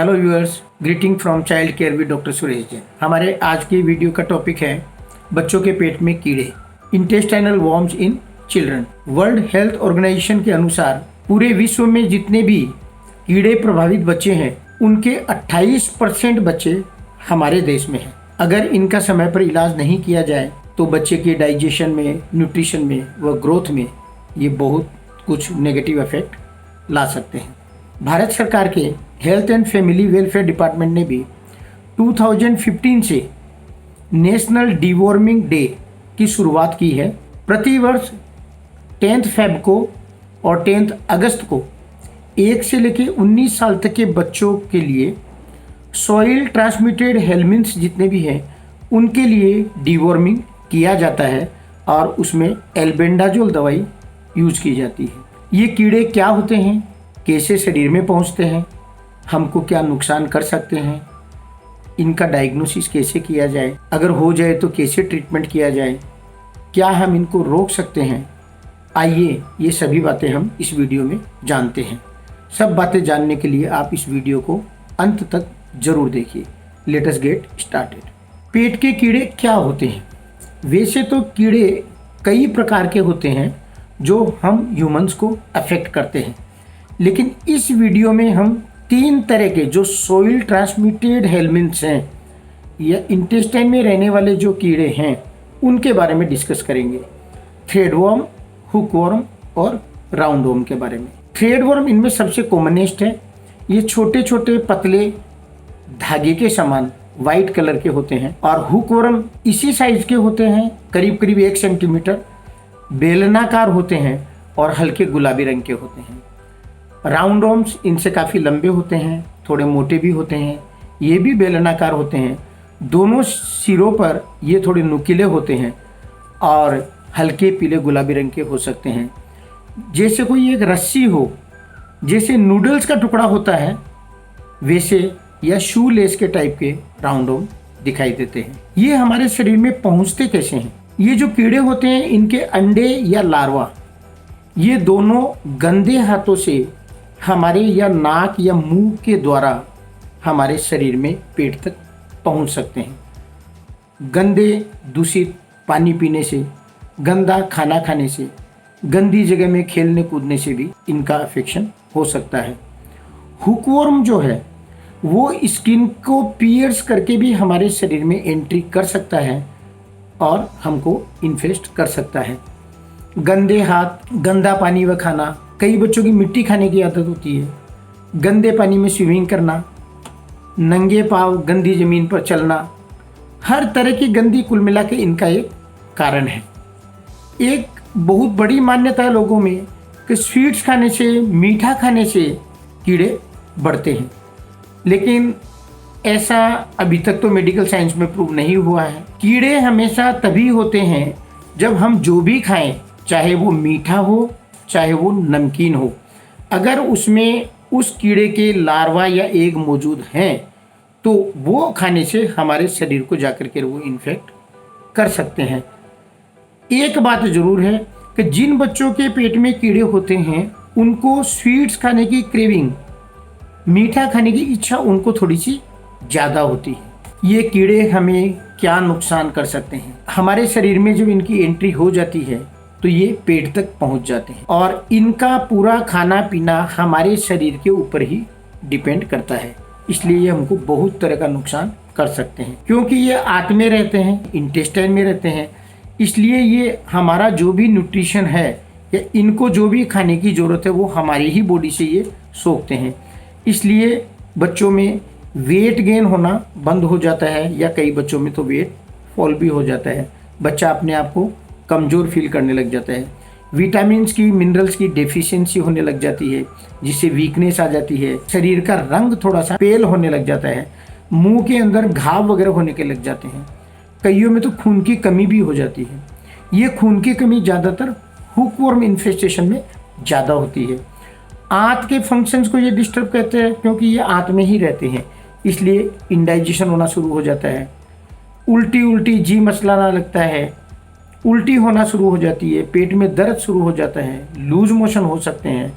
Hello viewers, greeting from child care with doctor Suresh Jain. हमारे आज की वीडियो का टॉपिक है बच्चों के पेट में कीड़े, intestinal worms in children. World health organization के अनुसार पूरे विश्व में जितने भी कीड़े प्रभावित बच्चे हैं उनके 28% बच्चे हमारे देश में हैं। अगर इनका समय पर इलाज नहीं किया जाए तो बच्चे के डाइजेशन में, न्यूट्रिशन में व ग्रोथ में ये बहुत कुछ नेगेटिव इफेक्ट ला सकते हैं। भारत सरकार के health and family welfare department ने भी 2015 से नेशनल डिवॉर्मिंग डे की शुरुआत की है। प्रतिवर्ष 10 फेब को और 10 अगस्त को 1 से लेकर 19 साल तक के बच्चों के लिए सॉइल ट्रांसमिटेड हेलमिंथ्स जितने भी हैं उनके लिए डिवॉर्मिंग किया जाता है और उसमें एल्बेंडाजोल दवाई यूज की जाती है। ये कीड़े क्या होते हैं, कैसे शरीर में पहुंचते हैं, हमको क्या नुकसान कर सकते हैं, इनका डायग्नोसिस कैसे किया जाए, अगर हो जाए तो कैसे ट्रीटमेंट किया जाए, क्या हम इनको रोक सकते हैं, आइए ये सभी बातें हम इस वीडियो में जानते हैं। सब बातें जानने के लिए आप इस वीडियो को अंत तक जरूर देखिए। Let us get started. पेट के कीड़े क्या होते हैं? वैसे तो कीड़े कई प्रकार के होते हैं जो हम ह्यूमंस को अफेक्ट करते हैं, लेकिन इस वीडियो में हम 3 तरह के जो सॉइल ट्रांसमिटेड हेलमिंथ्स हैं या इंटेस्टाइन में रहने वाले जो कीड़े हैं उनके बारे में डिस्कस करेंगे। थ्रेडवर्म, हुकवर्म और राउंडवर्म के बारे में। थ्रेडवर्म इनमें सबसे कॉमनेस्ट है। ये छोटे छोटे पतले धागे के समान वाइट कलर के होते हैं और हुकवर्म इसी साइज के होते हैं, करीब करीब 1 सेंटीमीटर, बेलनाकार होते हैं और हल्के गुलाबी रंग के होते हैं। राउंडवर्म्स इनसे काफ़ी लंबे होते हैं, थोड़े मोटे भी होते हैं, ये भी बेलनाकार होते हैं। दोनों सिरों पर ये थोड़े नुकीले होते हैं और हल्के पीले गुलाबी रंग के हो सकते हैं। जैसे कोई एक रस्सी हो, जैसे नूडल्स का टुकड़ा होता है वैसे, या शू लेस के टाइप के राउंडवर्म दिखाई देते हैं। ये हमारे शरीर में पहुंचते कैसे हैं? ये जो कीड़े होते हैं इनके अंडे या लार्वा, ये दोनों गंदे हाथों से हमारे या नाक या मुंह के द्वारा हमारे शरीर में पेट तक पहुंच सकते हैं। गंदे दूषित पानी पीने से, गंदा खाना खाने से, गंदी जगह में खेलने कूदने से भी इनका अफेक्शन हो सकता है। हुकवर्म जो है वो स्किन को पियर्स करके भी हमारे शरीर में एंट्री कर सकता है और हमको इन्फेस्ट कर सकता है। गंदे हाथ, गंदा पानी व खाना, कई बच्चों की मिट्टी खाने की आदत होती है, गंदे पानी में स्विमिंग करना, नंगे पांव गंदी ज़मीन पर चलना, हर तरह की गंदी कुल मिला के इनका एक कारण है। एक बहुत बड़ी मान्यता है लोगों में कि स्वीट्स खाने से, मीठा खाने से कीड़े बढ़ते हैं, लेकिन ऐसा अभी तक तो मेडिकल साइंस में प्रूव नहीं हुआ है। कीड़े हमेशा तभी होते हैं जब हम जो भी खाएं, चाहे वो मीठा हो चाहे वो नमकीन हो, अगर उसमें उस कीड़े के लार्वा या एग मौजूद हैं तो वो खाने से हमारे शरीर को जाकर के वो इन्फेक्ट कर सकते हैं। एक बात ज़रूर है कि जिन बच्चों के पेट में कीड़े होते हैं उनको स्वीट्स खाने की क्रेविंग, मीठा खाने की इच्छा उनको थोड़ी सी ज़्यादा होती है। ये कीड़े हमें क्या नुकसान कर सकते हैं? हमारे शरीर में जब इनकी एंट्री हो जाती है तो ये पेट तक पहुंच जाते हैं और इनका पूरा खाना पीना हमारे शरीर के ऊपर ही डिपेंड करता है, इसलिए ये हमको बहुत तरह का नुकसान कर सकते हैं। क्योंकि ये आंत में रहते हैं, इंटेस्टाइन में रहते हैं, इसलिए ये हमारा जो भी न्यूट्रिशन है या इनको जो भी खाने की ज़रूरत है वो हमारी ही बॉडी से ये सोखते हैं। इसलिए बच्चों में वेट गेन होना बंद हो जाता है या कई बच्चों में तो वेट फॉल भी हो जाता है। बच्चा अपने आप को कमज़ोर फील करने लग जाता है, विटामिन्स की, मिनरल्स की डेफिशिएंसी होने लग जाती है जिससे वीकनेस आ जाती है, शरीर का रंग थोड़ा सा पेल होने लग जाता है, मुंह के अंदर घाव वगैरह होने के लग जाते हैं, कईयों में तो खून की कमी भी हो जाती है। ये खून की कमी ज़्यादातर हुकवर्म इन्फेस्टेशन में ज़्यादा होती है। आंत के फंक्शंस को ये डिस्टर्ब करते हैं क्योंकि ये आंत में ही रहते हैं, इसलिए इंडाइजेशन होना शुरू हो जाता है, उल्टी जी मचलाना लगता है, उल्टी होना शुरू हो जाती है, पेट में दर्द शुरू हो जाता है, लूज मोशन हो सकते हैं,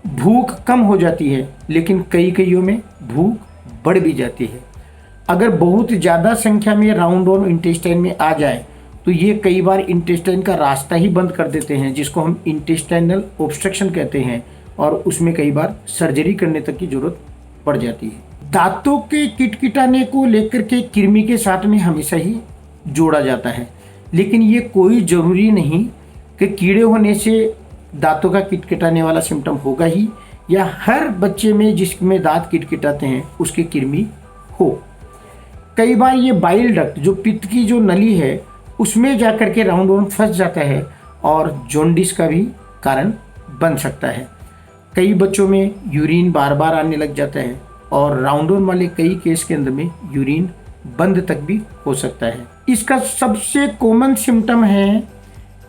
भूख कम हो जाती है, लेकिन कईयों में भूख बढ़ भी जाती है। अगर बहुत ज़्यादा संख्या में राउंड वर्म इंटेस्टाइन में आ जाए तो ये कई बार इंटेस्टाइन का रास्ता ही बंद कर देते हैं, जिसको हम इंटेस्टाइनल ऑब्स्ट्रक्शन कहते हैं, और उसमें कई बार सर्जरी करने तक की जरूरत पड़ जाती है। दांतों के किटकिटाने को लेकर के कृमि के साथ में हमेशा ही जोड़ा जाता है, लेकिन ये कोई ज़रूरी नहीं कि कीड़े होने से दांतों का किटकिटाने वाला सिम्टम होगा ही, या हर बच्चे में जिसमें दांत किटकिटाते हैं उसकी कृमि हो। कई बार ये बाइल डक्ट, जो पित्त की जो नली है, उसमें जाकर के राउंड वर्म फंस जाता है और जॉन्डिस का भी कारण बन सकता है। कई बच्चों में यूरिन बार बार आने लग जाता है और राउंड वर्म वाले कई केस के अंदर में यूरिन बंद तक भी हो सकता है। इसका सबसे कॉमन सिम्टम है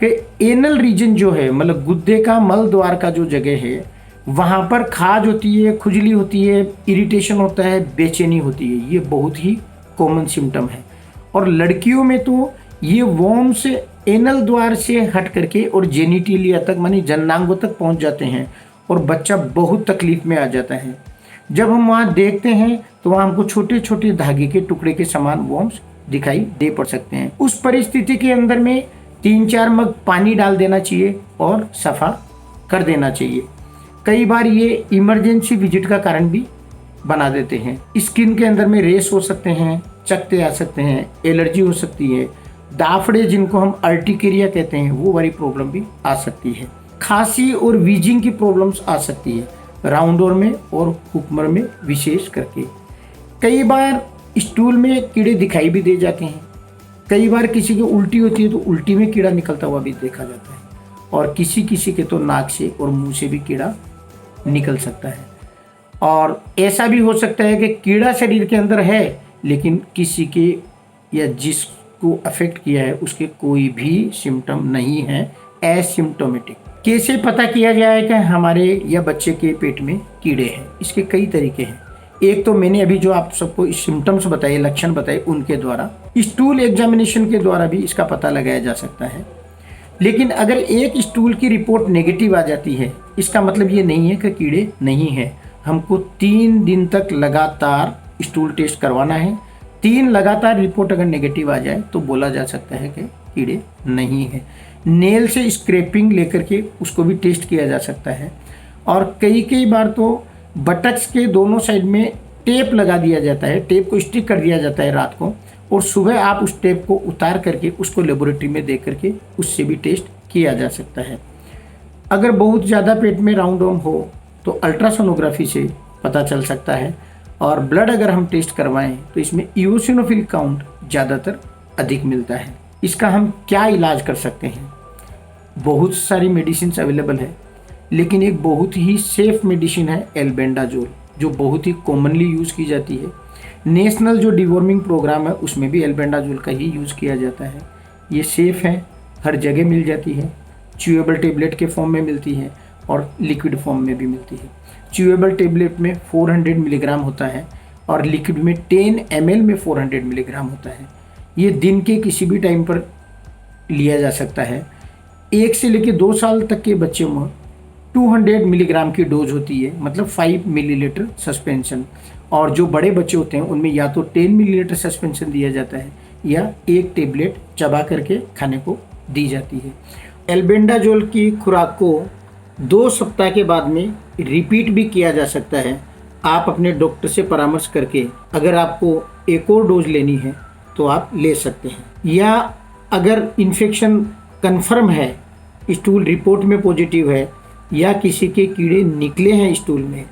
कि एनल रीजन जो है, मतलब गुद्दे का मल द्वार का जो जगह है, वहाँ पर खाज होती है, खुजली होती है, इरिटेशन होता है, बेचैनी होती है। ये बहुत ही कॉमन सिम्टम है। और लड़कियों में तो ये वर्म्स एनल द्वार से हट करके और जेनिटिलिया तक, मानी जननांगों तक पहुँच जाते हैं और बच्चा बहुत तकलीफ में आ जाता है। जब हम वहाँ देखते हैं तो वहाँ हमको छोटे छोटे धागे के टुकड़े के समान वर्म्स दिखाई दे पड़ सकते हैं। उस परिस्थिति के अंदर में 3-4 मग पानी डाल देना चाहिए और सफ़ा कर देना चाहिए। कई बार ये इमरजेंसी विजिट का कारण भी बना देते हैं। स्किन के अंदर में रेस हो सकते हैं, चकत्ते आ सकते हैं, एलर्जी हो सकती है, दाफड़े जिनको हम अर्टिकेरिया कहते हैं वो वाली प्रॉब्लम भी आ सकती है। खांसी और वीजिंग की प्रॉब्लम्स आ सकती है राउंड वर्म में और हुकमर में विशेष करके। कई बार स्टूल में कीड़े दिखाई भी दे जाते हैं। कई बार किसी की उल्टी होती है तो उल्टी में कीड़ा निकलता हुआ भी देखा जाता है, और किसी किसी के तो नाक से और मुंह से भी कीड़ा निकल सकता है। और ऐसा भी हो सकता है कि कीड़ा शरीर के अंदर है लेकिन किसी के या जिसको अफेक्ट किया है उसके कोई भी सिम्टम नहीं है, एसिम्टोमेटिक। कैसे पता किया जाए कि हमारे या बच्चे के पेट में कीड़े हैं? इसके कई तरीके हैं। एक तो मैंने अभी जो आप सबको सिम्टम्स बताए, लक्षण बताए, उनके द्वारा, स्टूल एग्जामिनेशन के द्वारा भी इसका पता लगाया जा सकता है। लेकिन अगर एक स्टूल की रिपोर्ट नेगेटिव आ जाती है, इसका मतलब ये नहीं है कि कीड़े नहीं हैं। हमको 3 दिन तक लगातार स्टूल टेस्ट करवाना है। 3 लगातार रिपोर्ट अगर नेगेटिव आ जाए तो बोला जा सकता है कि कीड़े नहीं है। नेल से स्क्रैपिंग लेकर के उसको भी टेस्ट किया जा सकता है। और कई बार तो बटक्स के दोनों साइड में टेप लगा दिया जाता है, टेप को स्टिक कर दिया जाता है रात को, और सुबह आप उस टेप को उतार करके उसको लेबोरेटरी में दे करके उससे भी टेस्ट किया जा सकता है। अगर बहुत ज़्यादा पेट में राउंड वर्म हो तो अल्ट्रासोनोग्राफी से पता चल सकता है। और ब्लड अगर हम टेस्ट करवाएं तो इसमें इओसिनोफिल काउंट ज़्यादातर अधिक मिलता है। इसका हम क्या इलाज कर सकते हैं? बहुत सारी मेडिसिन अवेलेबल है, लेकिन एक बहुत ही सेफ मेडिसिन है एल्बेंडाजोल, जो बहुत ही कॉमनली यूज़ की जाती है। नेशनल जो डिवॉर्मिंग प्रोग्राम है उसमें भी एल्बेंडाजोल का ही यूज़ किया जाता है। ये सेफ़ है, हर जगह मिल जाती है, च्यूएबल टेबलेट के फॉर्म में मिलती है और लिक्विड फॉर्म में भी मिलती है। च्यूएबल टेबलेट में 400 मिलीग्राम होता है और लिक्विड में 10 ml में 400 मिलीग्राम होता है। ये दिन के किसी भी टाइम पर लिया जा सकता है। 1 से लेकर 2 साल तक के बच्चों में 200 मिलीग्राम की डोज होती है, मतलब 5 मिलीलीटर सस्पेंशन। और जो बड़े बच्चे होते हैं उनमें या तो 10 मिलीलीटर सस्पेंशन दिया जाता है या 1 टेबलेट चबा करके खाने को दी जाती है। एल्बेंडाजोल की खुराक को 2 सप्ताह के बाद में रिपीट भी किया जा सकता है। आप अपने डॉक्टर से परामर्श करके अगर आपको एक और डोज लेनी है तो आप ले सकते हैं। या अगर इन्फेक्शन कन्फर्म है, स्टूल रिपोर्ट में पॉजिटिव है या किसी के कीड़े निकले हैं स्टूल में,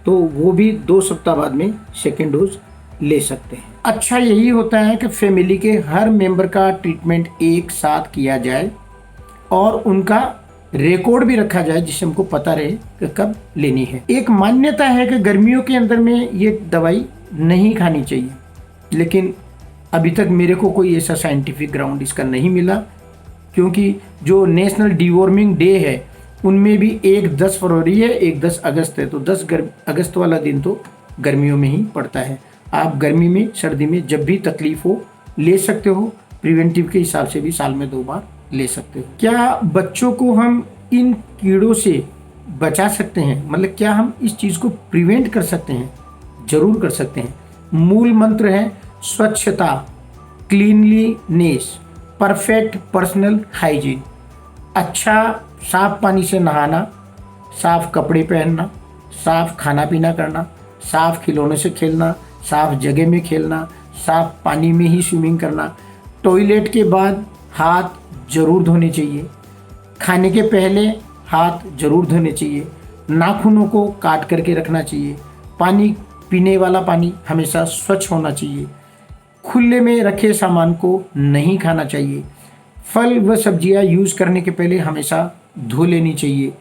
तो वो भी 2 सप्ताह बाद में सेकेंड डोज ले सकते हैं। अच्छा यही होता है कि फैमिली के हर मेंबर का ट्रीटमेंट एक साथ किया जाए और उनका रिकॉर्ड भी रखा जाए, जिससे हमको पता रहे कि कब लेनी है। एक मान्यता है कि गर्मियों के अंदर में ये दवाई नहीं खानी चाहिए, लेकिन अभी तक मेरे को कोई ऐसा साइंटिफिक ग्राउंड इसका नहीं मिला, क्योंकि जो नेशनल डिवॉर्मिंग डे है उनमें भी एक 10 फरवरी है, एक 10 अगस्त है, तो 10 अगस्त वाला दिन तो गर्मियों में ही पड़ता है। आप गर्मी में, सर्दी में जब भी तकलीफ हो ले सकते हो। प्रिवेंटिव के हिसाब से भी साल में 2 बार ले सकते हो। क्या बच्चों को हम इन कीड़ों से बचा सकते हैं? मतलब क्या हम इस चीज़ को प्रिवेंट कर सकते हैं? ज़रूर कर सकते हैं। मूल मंत्र है स्वच्छता, क्लीनलीनेस, परफेक्ट पर्सनल हाइजीन। अच्छा साफ पानी से नहाना, साफ कपड़े पहनना, साफ खाना पीना करना, साफ खिलौनों से खेलना, साफ जगह में खेलना, साफ पानी में ही स्विमिंग करना। टॉयलेट के बाद हाथ जरूर धोने चाहिए। खाने के पहले हाथ जरूर धोने चाहिए। नाखूनों को काट करके रखना चाहिए। पानी, पीने वाला पानी हमेशा स्वच्छ होना चाहिए। खुले में रखे सामान को नहीं खाना चाहिए। फल व सब्जियां यूज़ करने के पहले हमेशा धो लेनी चाहिए।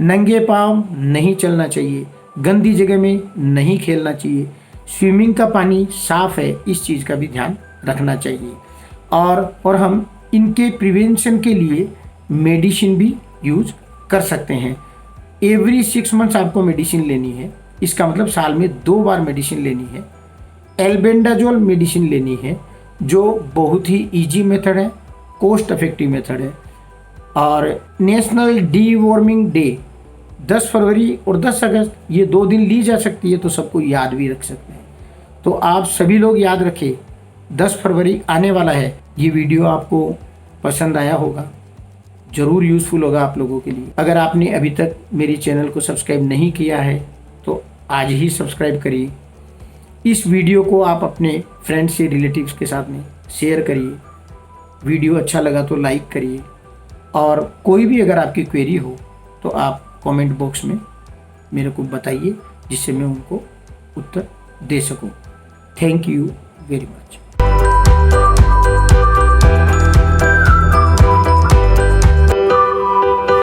नंगे पांव नहीं चलना चाहिए। गंदी जगह में नहीं खेलना चाहिए। स्विमिंग का पानी साफ है, इस चीज़ का भी ध्यान रखना चाहिए। और हम इनके प्रिवेंशन के लिए मेडिसिन भी यूज कर सकते हैं। एवरी 6 मंथ्स आपको मेडिसिन लेनी है। इसका मतलब साल में 2 बार मेडिसिन लेनी है। एल्बेंडाजोल मेडिसिन लेनी है, जो बहुत ही इजी मेथड है, कॉस्ट इफेक्टिव मेथड है। और नेशनल डीवॉर्मिंग डे 10 फरवरी और 10 अगस्त, ये 2 दिन ली जा सकती है, तो सबको याद भी रख सकते हैं। तो आप सभी लोग याद रखें, 10 फरवरी आने वाला है। ये वीडियो आपको पसंद आया होगा, ज़रूर यूज़फुल होगा आप लोगों के लिए। अगर आपने अभी तक मेरी चैनल को सब्सक्राइब नहीं किया है तो आज ही सब्सक्राइब करिए। इस वीडियो को आप अपने फ्रेंड्स से, रिलेटिव्स के साथ में शेयर करिए। वीडियो अच्छा लगा तो लाइक करिए। और कोई भी अगर आपकी क्वेरी हो तो आप कमेंट बॉक्स में मेरे को बताइए, जिससे मैं उनको उत्तर दे सकूं। Thank you very much.